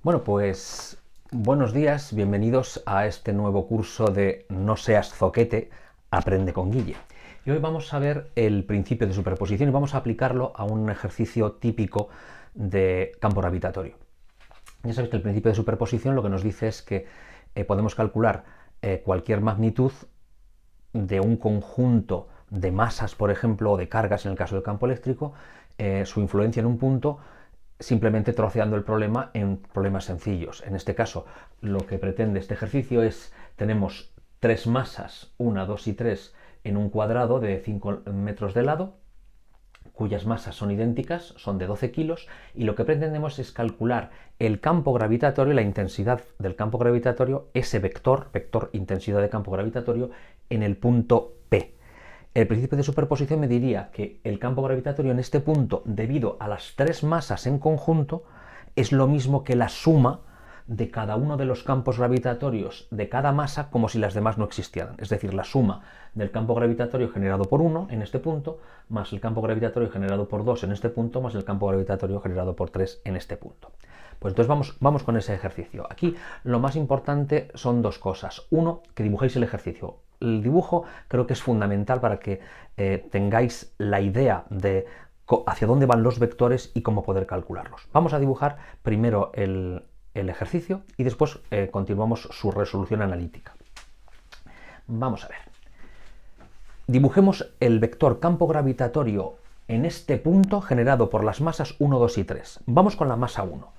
Bueno, pues buenos días, bienvenidos a este nuevo curso de No seas zoquete, aprende con Guille. Y hoy vamos a ver el principio de superposición y vamos a aplicarlo a un ejercicio típico de campo gravitatorio. Ya sabéis que el principio de superposición lo que nos dice es que podemos calcular cualquier magnitud de un conjunto de masas, por ejemplo, o de cargas en el caso del campo eléctrico, su influencia en un punto, simplemente troceando el problema en problemas sencillos. En este caso, lo que pretende este ejercicio es, tenemos tres masas, 1, 2 y 3, en un cuadrado de 5 metros de lado, cuyas masas son idénticas, son de 12 kilos, y lo que pretendemos es calcular el campo gravitatorio, la intensidad del campo gravitatorio, ese vector intensidad de campo gravitatorio, en el punto P. El principio de superposición me diría que el campo gravitatorio en este punto, debido a las tres masas en conjunto, es lo mismo que la suma de cada uno de los campos gravitatorios de cada masa como si las demás no existieran. Es decir, la suma del campo gravitatorio generado por 1 en este punto, más el campo gravitatorio generado por 2 en este punto, más el campo gravitatorio generado por 3 en este punto. Pues entonces vamos con ese ejercicio. Aquí lo más importante son dos cosas. Uno, que dibujéis el ejercicio. El dibujo creo que es fundamental para que tengáis la idea de hacia dónde van los vectores y cómo poder calcularlos. Vamos a dibujar primero el ejercicio y después continuamos su resolución analítica. Vamos a ver. Dibujemos el vector campo gravitatorio en este punto generado por las masas 1, 2 y 3. Vamos con la masa 1.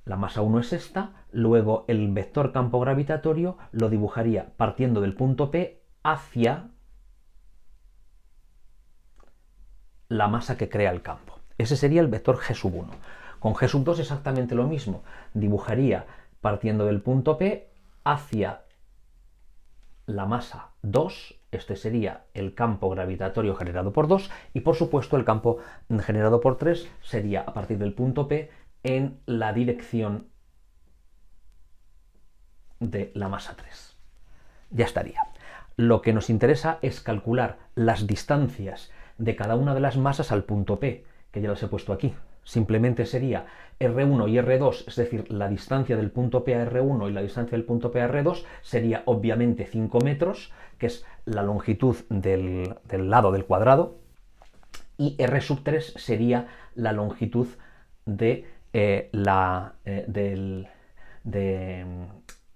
La masa 1 es esta, luego el vector campo gravitatorio lo dibujaría partiendo del punto P hacia la masa que crea el campo. Ese sería el vector G1. Con G2 exactamente lo mismo. Dibujaría partiendo del punto P hacia la masa 2, este sería el campo gravitatorio generado por 2, y por supuesto el campo generado por 3 sería a partir del punto P en la dirección de la masa 3. Ya estaría. Lo que nos interesa es calcular las distancias de cada una de las masas al punto P, que ya las he puesto aquí. Simplemente sería R1 y R2, es decir, la distancia del punto P a R1 y la distancia del punto P a R2 sería obviamente 5 metros, que es la longitud del lado del cuadrado, y R3 sería la longitud de la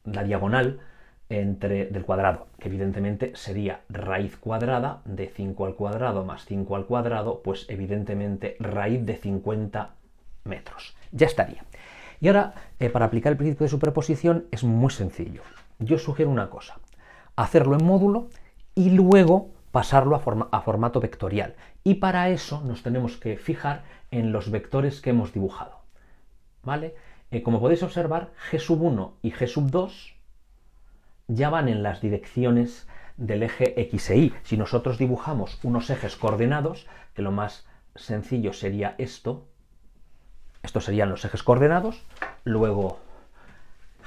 diagonal del cuadrado, que evidentemente sería raíz cuadrada de 5 al cuadrado más 5 al cuadrado, pues evidentemente raíz de 50 metros. Ya estaría. Y ahora, para aplicar el principio de superposición es muy sencillo. Yo os sugiero una cosa, hacerlo en módulo y luego pasarlo a formato vectorial. Y para eso nos tenemos que fijar en los vectores que hemos dibujado. ¿Vale? Como podéis observar, G1 y G2 ya van en las direcciones del eje X e Y. Si nosotros dibujamos unos ejes coordenados, que lo más sencillo sería esto, estos serían los ejes coordenados, luego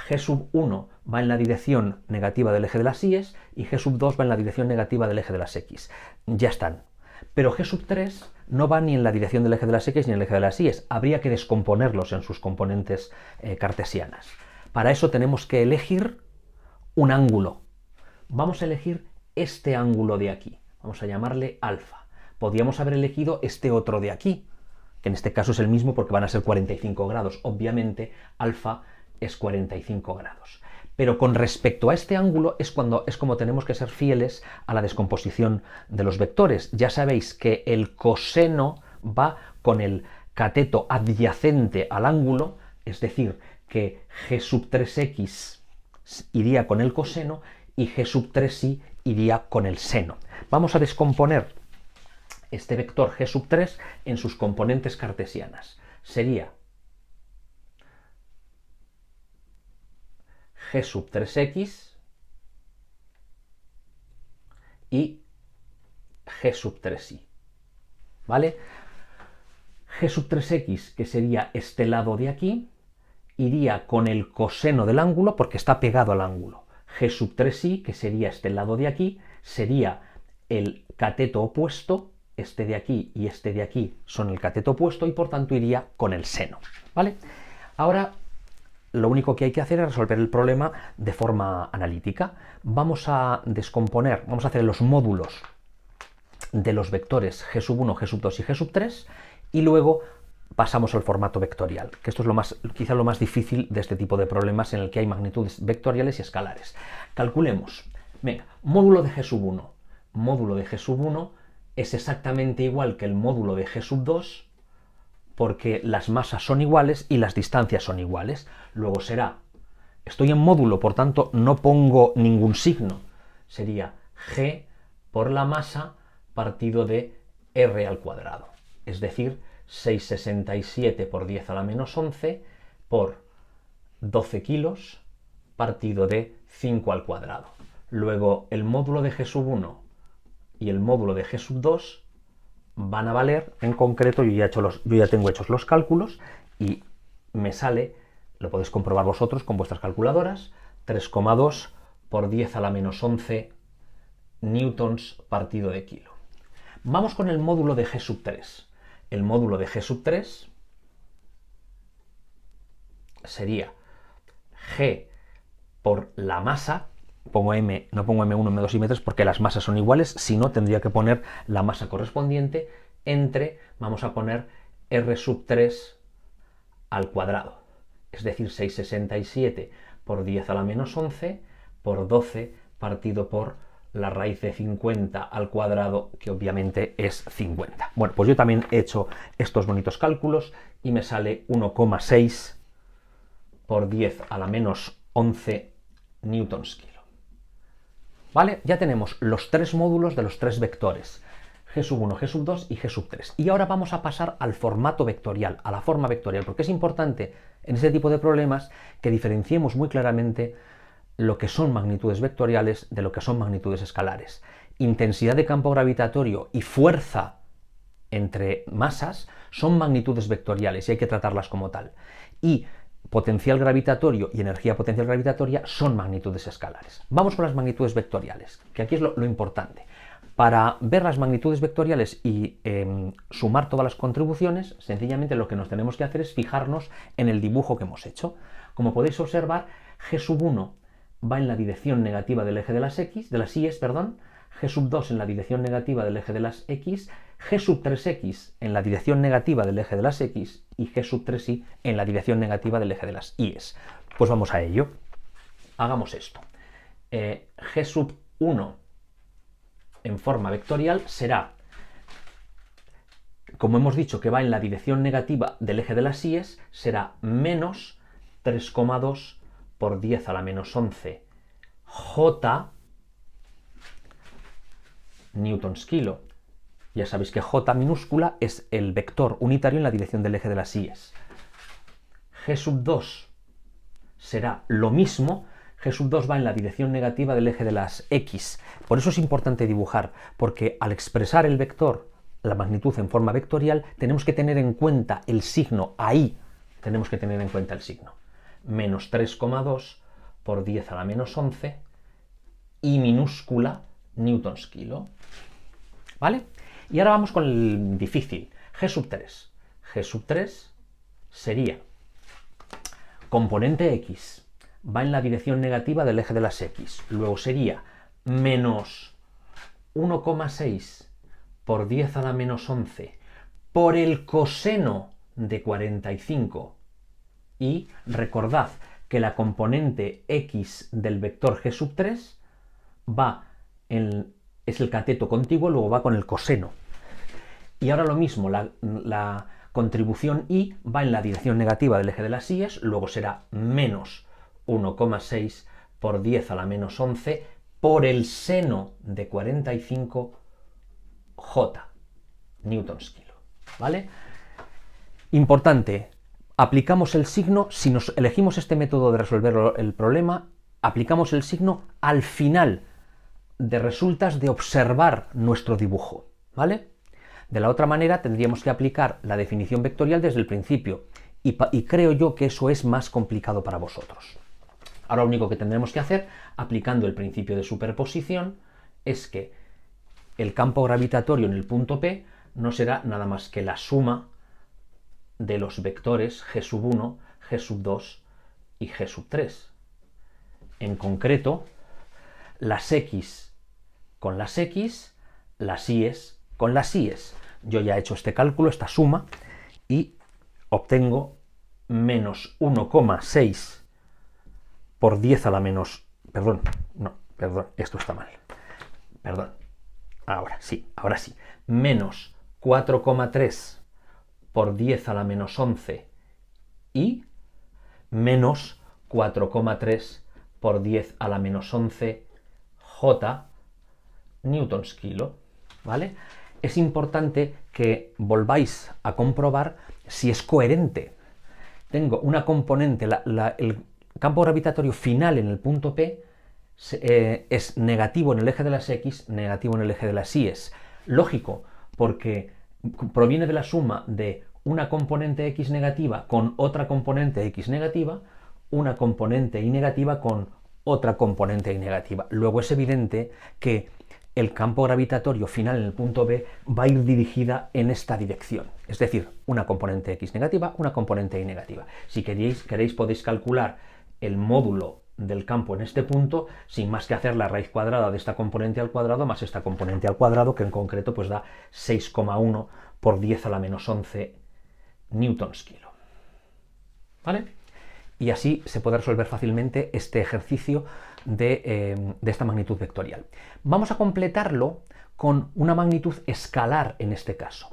G1 va en la dirección negativa del eje de las Y y G2 va en la dirección negativa del eje de las X. Ya están. Pero G3 no va ni en la dirección del eje de las X ni en el eje de las Y. Habría que descomponerlos en sus componentes cartesianas. Para eso tenemos que elegir un ángulo. Vamos a elegir este ángulo de aquí. Vamos a llamarle alfa. Podríamos haber elegido este otro de aquí, que en este caso es el mismo porque van a ser 45 grados. Obviamente, alfa es 45 grados. Pero con respecto a este ángulo es como tenemos que ser fieles a la descomposición de los vectores. Ya sabéis que el coseno va con el cateto adyacente al ángulo, es decir, que G3x iría con el coseno y G3y iría con el seno. Vamos a descomponer este vector G3 en sus componentes cartesianas. Sería G3x y G3y. ¿Vale? G3x, que sería este lado de aquí, iría con el coseno del ángulo porque está pegado al ángulo. G3y, que sería este lado de aquí, sería el cateto opuesto, este de aquí y este de aquí son el cateto opuesto y por tanto iría con el seno. ¿Vale? Ahora lo único que hay que hacer es resolver el problema de forma analítica. Vamos a descomponer, vamos a hacer los módulos de los vectores g1, g2 y g3 y luego pasamos al formato vectorial, que esto es quizá lo más difícil de este tipo de problemas en el que hay magnitudes vectoriales y escalares. Calculemos. Venga, módulo de g1. Módulo de g1 es exactamente igual que el módulo de g2 porque las masas son iguales y las distancias son iguales. Luego será, estoy en módulo, por tanto no pongo ningún signo. Sería g por la masa partido de r al cuadrado. Es decir, 667 por 10 a la menos 11 por 12 kilos partido de 5 al cuadrado. Luego el módulo de g1 y el módulo de g2 van a valer, en concreto yo ya tengo hechos los cálculos y me sale, lo podéis comprobar vosotros con vuestras calculadoras, 3,2 por 10 a la menos 11 newtons partido de kilo. Vamos con el módulo de g3. El módulo de g3 sería g por la masa, pongo m, no pongo m1, m2 y m3 porque las masas son iguales, si no tendría que poner la masa correspondiente entre, vamos a poner r3 al cuadrado, es decir, 667 por 10 a la menos 11 por 12 partido por la raíz de 50 al cuadrado, que obviamente es 50. Bueno, pues yo también he hecho estos bonitos cálculos y me sale 1,6 por 10 a la menos 11 newtons kilo. ¿Vale? Ya tenemos los tres módulos de los tres vectores, g1, g2 y g3. Y ahora vamos a pasar al formato vectorial, a la forma vectorial, porque es importante en este tipo de problemas que diferenciemos muy claramente lo que son magnitudes vectoriales de lo que son magnitudes escalares. Intensidad de campo gravitatorio y fuerza entre masas son magnitudes vectoriales y hay que tratarlas como tal. Y potencial gravitatorio y energía potencial gravitatoria son magnitudes escalares. Vamos con las magnitudes vectoriales, que aquí es lo importante. Para ver las magnitudes vectoriales y sumar todas las contribuciones, sencillamente lo que nos tenemos que hacer es fijarnos en el dibujo que hemos hecho. Como podéis observar, g1 va en la dirección negativa del eje de las y, g2 en la dirección negativa del eje de las x, g3x en la dirección negativa del eje de las x y g3y en la dirección negativa del eje de las y. Pues vamos a ello. Hagamos esto. g1 en forma vectorial será, como hemos dicho que va en la dirección negativa del eje de las y, será menos 3,2 por 10 a la menos 11 J newtons kilo. Ya sabéis que J minúscula es el vector unitario en la dirección del eje de las y. G2 será lo mismo, G2 va en la dirección negativa del eje de las x. Por eso es importante dibujar, porque al expresar el vector, la magnitud en forma vectorial, tenemos que tener en cuenta el signo, ahí tenemos que tener en cuenta el signo. Menos 3,2 por 10 a la menos 11 y minúscula newtons kilo. ¿Vale? Y ahora vamos con el difícil, g3. g3 sería componente x, va en la dirección negativa del eje de las x. Luego sería menos 1,6 por 10 a la menos 11 por el coseno de 45. Y recordad que la componente x del vector g3 es el cateto contiguo, luego va con el coseno. Y ahora lo mismo, la contribución y va en la dirección negativa del eje de las y, luego será menos 1,6 por 10 a la menos 11 por el seno de 45 J newtons kilo. ¿Vale? Importante, aplicamos el signo, si nos elegimos este método de resolver el problema, aplicamos el signo al final de resultas de observar nuestro dibujo, ¿vale? De la otra manera tendríamos que aplicar la definición vectorial desde el principio y creo yo que eso es más complicado para vosotros. Ahora lo único que tendremos que hacer, aplicando el principio de superposición, es que el campo gravitatorio en el punto P no será nada más que la suma de los vectores g1, g2 y G sub 3. En concreto, las X con las X, las Y's con las Y's. Yo ya he hecho este cálculo, esta suma, y obtengo menos 1,6 por 10 a la menos... Perdón, esto está mal. Perdón. Ahora sí. Menos 4,3 por 10 a la menos 11 y menos 4,3 por 10 a la menos 11 J newtons kilo, ¿vale? Es importante que volváis a comprobar si es coherente. Tengo una componente, el campo gravitatorio final en el punto P es negativo en el eje de las X, negativo en el eje de las Y. Lógico, porque proviene de la suma de una componente X negativa con otra componente X negativa, una componente Y negativa con otra componente Y negativa. Luego es evidente que el campo gravitatorio final en el punto B va a ir dirigida en esta dirección. Es decir, una componente X negativa, una componente Y negativa. Si queréis podéis calcular el módulo del campo en este punto sin más que hacer la raíz cuadrada de esta componente al cuadrado más esta componente al cuadrado, que en concreto pues da 6,1 por 10 a la menos 11 newtons kilo. ¿Vale? Y así se puede resolver fácilmente este ejercicio de esta magnitud vectorial. Vamos a completarlo con una magnitud escalar en este caso.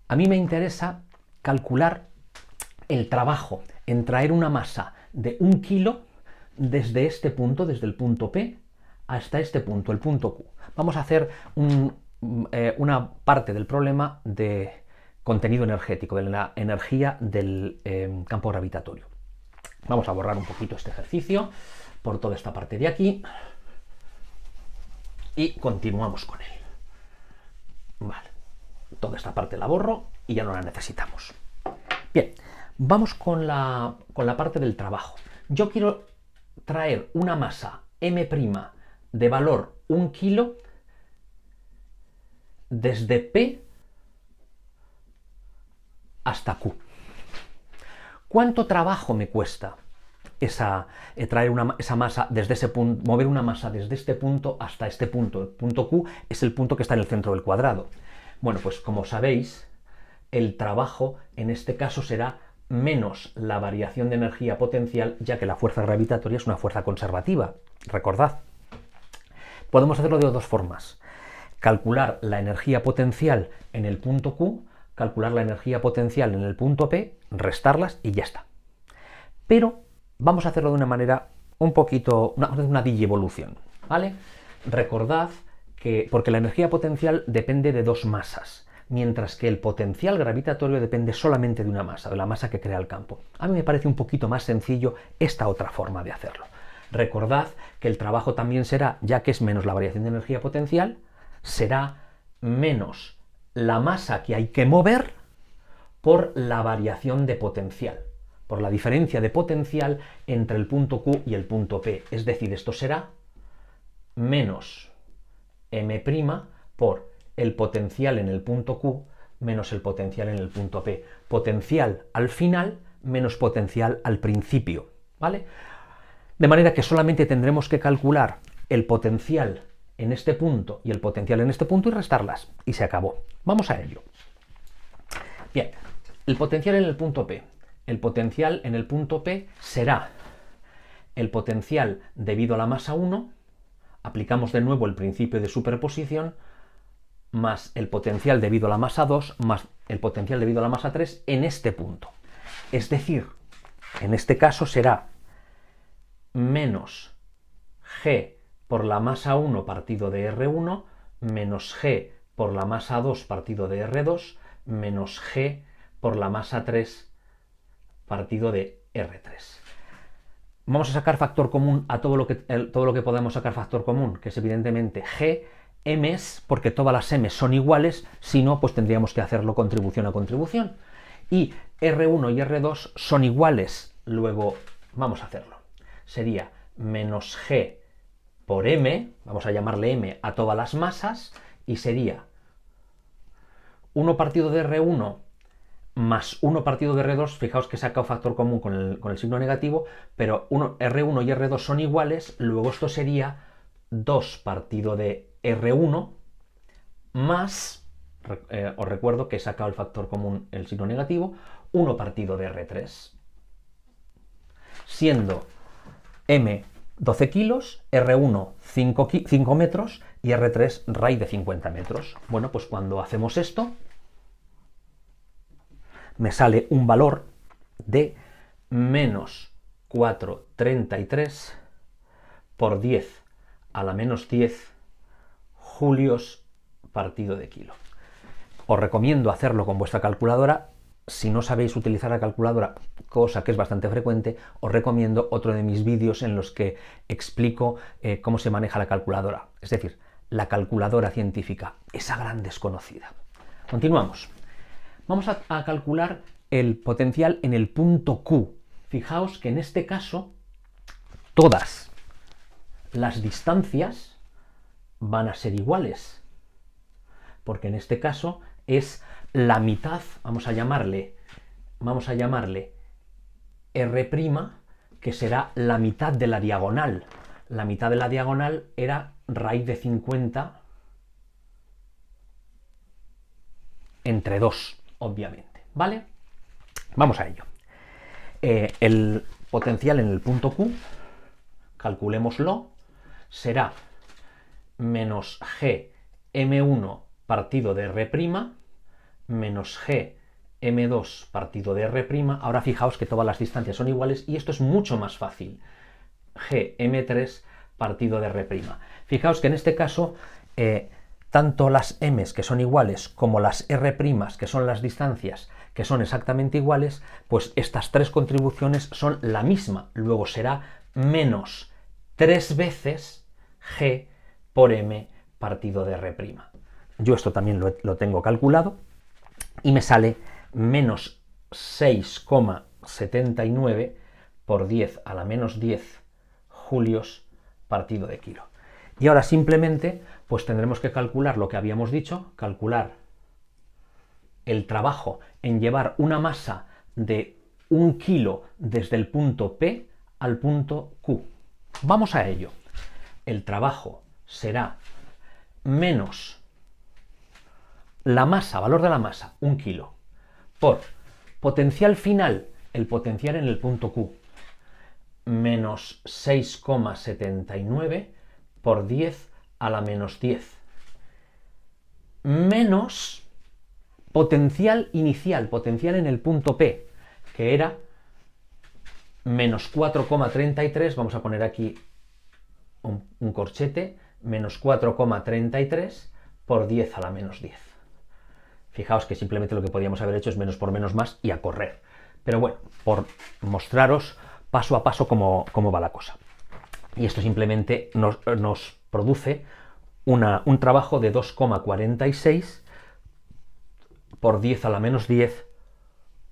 A mí me interesa calcular el trabajo en traer una masa de 1 kilo desde este punto, desde el punto P, hasta este punto, el punto Q. Vamos a hacer una parte del problema de contenido energético, de la energía del campo gravitatorio. Vamos a borrar un poquito este ejercicio por toda esta parte de aquí y continuamos con él. Vale, toda esta parte la borro y ya no la necesitamos. Bien, vamos con la parte del trabajo. Yo quiero traer una masa M' de valor 1 kilo desde P hasta Q. ¿Cuánto trabajo me cuesta traer esa masa desde ese punto, mover una masa desde este punto hasta este punto? El punto Q es el punto que está en el centro del cuadrado. Bueno, pues como sabéis, el trabajo en este caso será menos la variación de energía potencial, ya que la fuerza gravitatoria es una fuerza conservativa. Recordad. Podemos hacerlo de dos formas. Calcular la energía potencial en el punto Q, calcular la energía potencial en el punto P, restarlas y ya está. Pero vamos a hacerlo de una manera un poquito, una digievolución, ¿vale? Recordad que, porque la energía potencial depende de dos masas, mientras que el potencial gravitatorio depende solamente de una masa, de la masa que crea el campo. A mí me parece un poquito más sencillo esta otra forma de hacerlo. Recordad que el trabajo también será, ya que es menos la variación de energía potencial, será menos la masa que hay que mover por la variación de potencial, por la diferencia de potencial entre el punto Q y el punto P. Es decir, esto será menos M' por el potencial en el punto Q menos el potencial en el punto P. Potencial al final menos potencial al principio, ¿vale? De manera que solamente tendremos que calcular el potencial en este punto y el potencial en este punto y restarlas. Y se acabó. Vamos a ello. Bien, el potencial en el punto P. El potencial en el punto P será el potencial debido a la masa 1, aplicamos de nuevo el principio de superposición, más el potencial debido a la masa 2, más el potencial debido a la masa 3 en este punto. Es decir, en este caso será menos G por la masa 1 partido de R1 menos G por la masa 2 partido de R2 menos G por la masa 3 partido de R3. Vamos a sacar factor común a todo lo que podemos sacar factor común, que es evidentemente G, M's, porque todas las M's son iguales, si no, pues tendríamos que hacerlo contribución a contribución. Y R1 y R2 son iguales, luego vamos a hacerlo. Sería menos G por M, vamos a llamarle M a todas las masas, y sería 1 partido de R1 más 1 partido de R2, fijaos que he sacado factor común con el signo negativo, pero R1 y R2 son iguales, luego esto sería 2 partido de R1 más, os recuerdo que he sacado el factor común, el signo negativo, 1 partido de R3, siendo M 12 kilos, R1 5 metros y R3 raíz de 50 metros. Bueno, pues cuando hacemos esto, me sale un valor de menos 4,33 por 10 a la menos 10 julios partido de kilo. Os recomiendo hacerlo con vuestra calculadora. Si no sabéis utilizar la calculadora, cosa que es bastante frecuente, os recomiendo otro de mis vídeos en los que explico cómo se maneja la calculadora. Es decir, la calculadora científica, esa gran desconocida. Continuamos. Vamos a calcular el potencial en el punto Q. Fijaos que en este caso todas las distancias van a ser iguales, porque en este caso es la mitad, vamos a llamarle R', que será la mitad de la diagonal. La mitad de la diagonal era raíz de 50 entre 2, obviamente, ¿vale? Vamos a ello. El potencial en el punto Q, calculémoslo, será menos G M1 partido de R' menos G M2 partido de R'. Ahora fijaos que todas las distancias son iguales y esto es mucho más fácil. G M3 partido de R'. Fijaos que en este caso tanto las m's que son iguales como las R', que son las distancias que son exactamente iguales, pues estas tres contribuciones son la misma. Luego será menos 3 veces G por M partido de R'. Yo esto también lo tengo calculado y me sale menos 6,79 por 10 a la menos 10 julios partido de kilo. Y ahora simplemente pues tendremos que calcular lo que habíamos dicho, calcular el trabajo en llevar una masa de 1 kilo desde el punto P al punto Q. Vamos a ello. El trabajo será menos la masa, valor de la masa, 1 kilo, por potencial final, el potencial en el punto Q, menos 6,79 por 10 a la menos 10, menos potencial inicial, potencial en el punto P, que era menos 4,33, vamos a poner aquí un corchete, menos 4,33 por 10 a la menos 10. Fijaos que simplemente lo que podíamos haber hecho es menos por menos más y a correr. Pero bueno, por mostraros paso a paso cómo va la cosa. Y esto simplemente nos produce un trabajo de 2,46 por 10 a la menos 10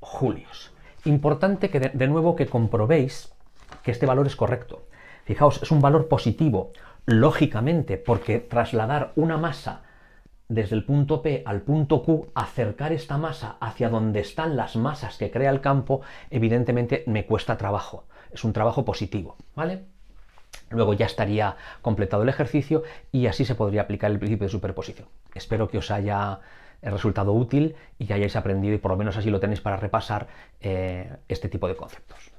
julios. Importante que de nuevo que comprobéis que este valor es correcto. Fijaos, es un valor positivo, lógicamente, porque trasladar una masa desde el punto P al punto Q, acercar esta masa hacia donde están las masas que crea el campo, evidentemente me cuesta trabajo. Es un trabajo positivo, ¿vale? Luego ya estaría completado el ejercicio y así se podría aplicar el principio de superposición. Espero que os haya resultado útil y que hayáis aprendido y por lo menos así lo tenéis para repasar este tipo de conceptos.